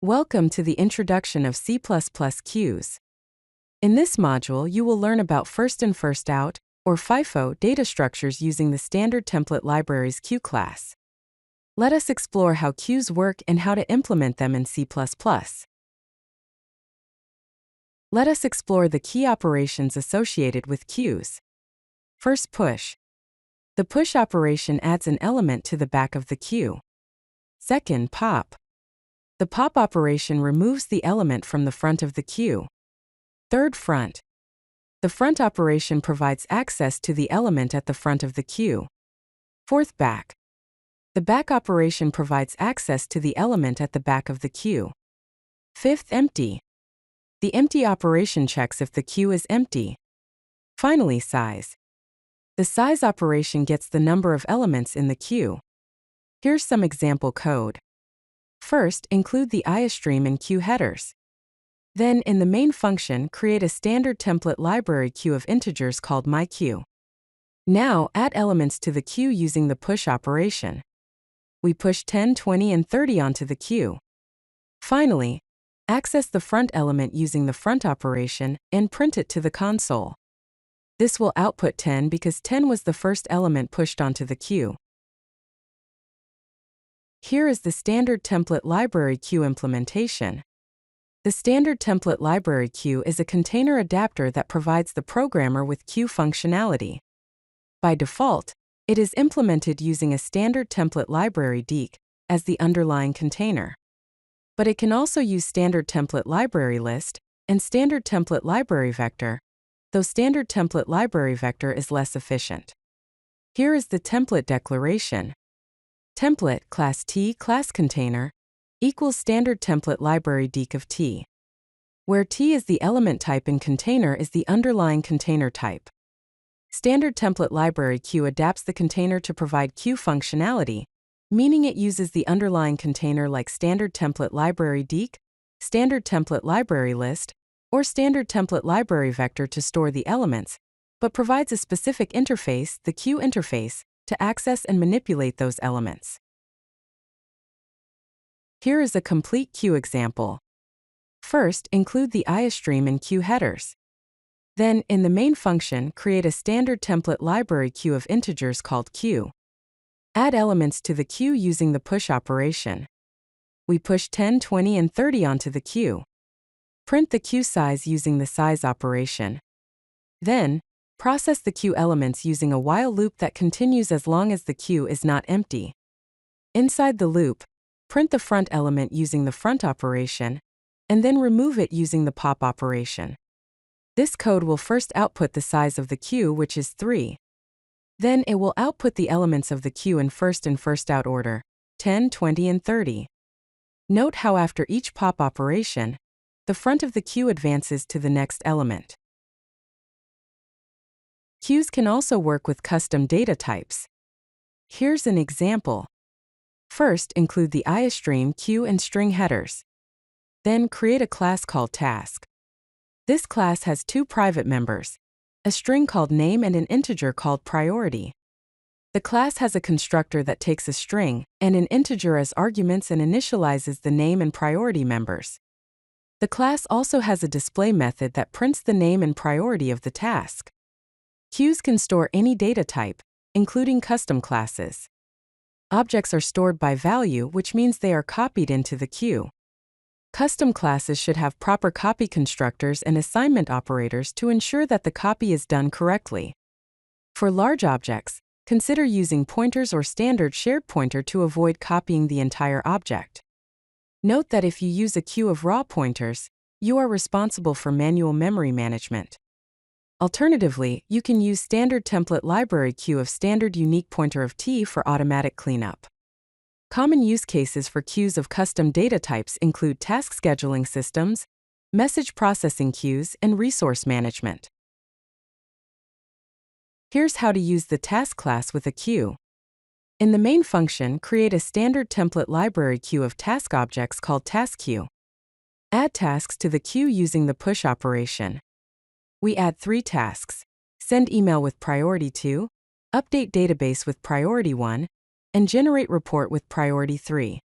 Welcome to the introduction of C++ queues. In this module, you will learn about first in first out, or FIFO data structures using the standard template library's queue class. Let us explore how queues work and how to implement them in C++. Let us explore the key operations associated with queues. First, push. The push operation adds an element to the back of the queue. Second, pop. The pop operation removes the element from the front of the queue. Third, front. The front operation provides access to the element at the front of the queue. Fourth, back. The back operation provides access to the element at the back of the queue. Fifth, empty. The empty operation checks if the queue is empty. Finally, size. The size operation gets the number of elements in the queue. Here's some example code. First, include the IOStream and queue headers. Then, in the main function, create a standard template library queue of integers called myQueue. Now, add elements to the queue using the push operation. We push 10, 20, and 30 onto the queue. Finally, access the front element using the front operation and print it to the console. This will output 10 because 10 was the first element pushed onto the queue. Here is the standard template library queue implementation. The standard template library queue is a container adapter that provides the programmer with queue functionality. By default, it is implemented using a standard template library deque as the underlying container. But it can also use standard template library list and standard template library vector, though standard template library vector is less efficient. Here is the template declaration. Template class T class container equals standard template library deque of T, where T is the element type and container is the underlying container type. Standard template library queue adapts the container to provide queue functionality, meaning it uses the underlying container like standard template library deque, standard template library list, or standard template library vector to store the elements, but provides a specific interface, the queue interface, to access and manipulate those elements. Here is a complete queue example. First, include the IOStream and queue headers. Then, in the main function, create a standard template library queue of integers called queue. Add elements to the queue using the push operation. We push 10, 20, and 30 onto the queue. Print the queue size using the size operation. Then, process the queue elements using a while loop that continues as long as the queue is not empty. Inside the loop, print the front element using the front operation, and then remove it using the pop operation. This code will first output the size of the queue, which is 3. Then it will output the elements of the queue in first out order, 10, 20, and 30. Note how after each pop operation, the front of the queue advances to the next element. Queues can also work with custom data types. Here's an example. First, include the IOStream queue and string headers. Then create a class called task. This class has two private members, a string called name and an integer called priority. The class has a constructor that takes a string and an integer as arguments and initializes the name and priority members. The class also has a display method that prints the name and priority of the task. Queues can store any data type, including custom classes. Objects are stored by value, which means they are copied into the queue. Custom classes should have proper copy constructors and assignment operators to ensure that the copy is done correctly. For large objects, consider using pointers or standard shared pointer to avoid copying the entire object. Note that if you use a queue of raw pointers, you are responsible for manual memory management. Alternatively, you can use standard template library queue of standard unique pointer of T for automatic cleanup. Common use cases for queues of custom data types include task scheduling systems, message processing queues, and resource management. Here's how to use the task class with a queue. In the main function, create a standard template library queue of task objects called taskQueue. Add tasks to the queue using the push operation. We add 3 tasks: send email with priority 2, update database with priority 1, and generate report with priority 3.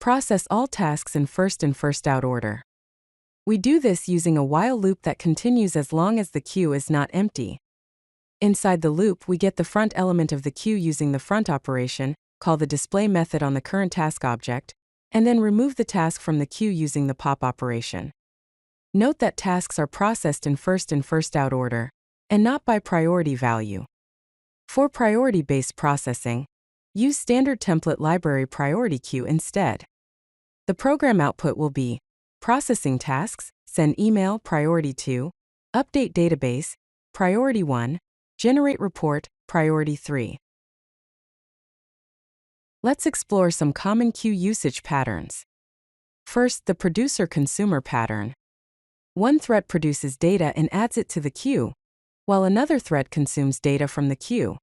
Process all tasks in first in first out order. We do this using a while loop that continues as long as the queue is not empty. Inside the loop, we get the front element of the queue using the front operation, call the display method on the current task object, and then remove the task from the queue using the pop operation. Note that tasks are processed in first out order, and not by priority value. For priority-based processing, use standard template library priority queue instead. The program output will be processing tasks, send email priority 2, update database, priority 1, generate report, priority 3. Let's explore some common queue usage patterns. First, the producer-consumer pattern. One thread produces data and adds it to the queue, while another thread consumes data from the queue.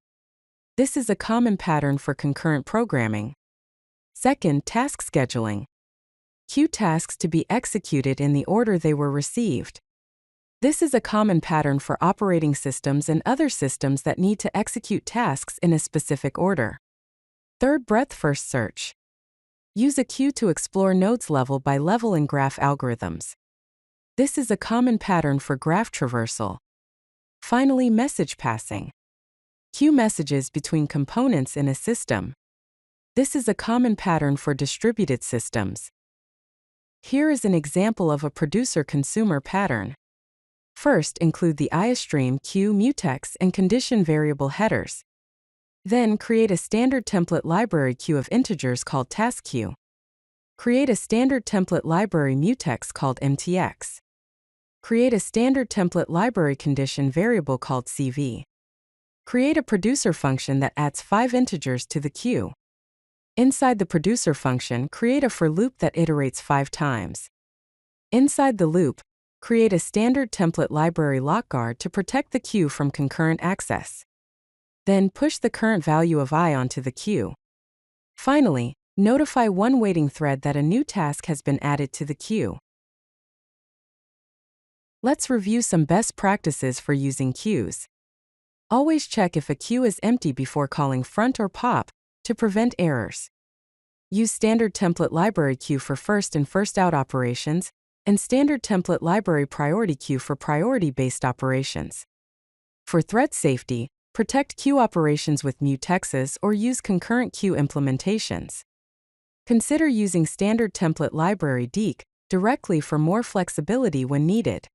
This is a common pattern for concurrent programming. Second, task scheduling. Queue tasks to be executed in the order they were received. This is a common pattern for operating systems and other systems that need to execute tasks in a specific order. Third, breadth-first search. Use a queue to explore nodes level by level in graph algorithms. This is a common pattern for graph traversal. Finally, message passing. Queue messages between components in a system. This is a common pattern for distributed systems. Here is an example of a producer-consumer pattern. First, include the IOStream queue mutex and condition variable headers. Then, create a standard template library queue of integers called taskQueue. Create a standard template library mutex called mtx. Create a standard template library condition variable called CV. Create a producer function that adds 5 integers to the queue. Inside the producer function, create a for loop that iterates 5 times. Inside the loop, create a standard template library lockguard to protect the queue from concurrent access. Then push the current value of I onto the queue. Finally, notify one waiting thread that a new task has been added to the queue. Let's review some best practices for using queues. Always check if a queue is empty before calling front or pop to prevent errors. Use standard template library queue for first out operations, and standard template library priority queue for priority-based operations. For thread safety, protect queue operations with mutexes or use concurrent queue implementations. Consider using standard template library deque directly for more flexibility when needed.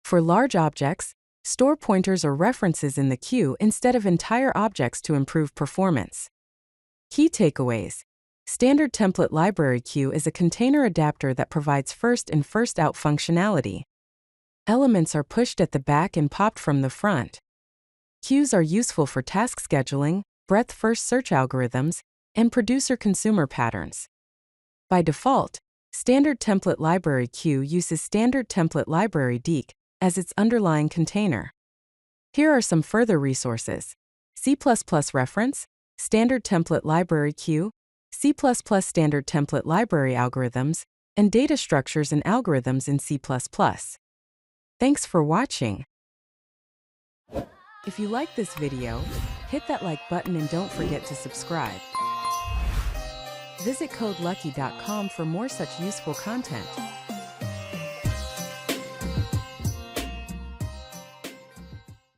For large objects, store pointers or references in the queue instead of entire objects to improve performance. Key takeaways. Standard template library queue is a container adapter that provides first out functionality. Elements are pushed at the back and popped from the front. Queues are useful for task scheduling, breadth-first search algorithms, and producer-consumer patterns. By default, standard template library queue uses standard template library deque as its underlying container. Here are some further resources. C++ reference, standard template library queue, C++ standard template library algorithms, and data structures and algorithms in C++. Thanks for watching. If you like this video, hit that like button and don't forget to subscribe. Visit CodeLucky.com for more such useful content.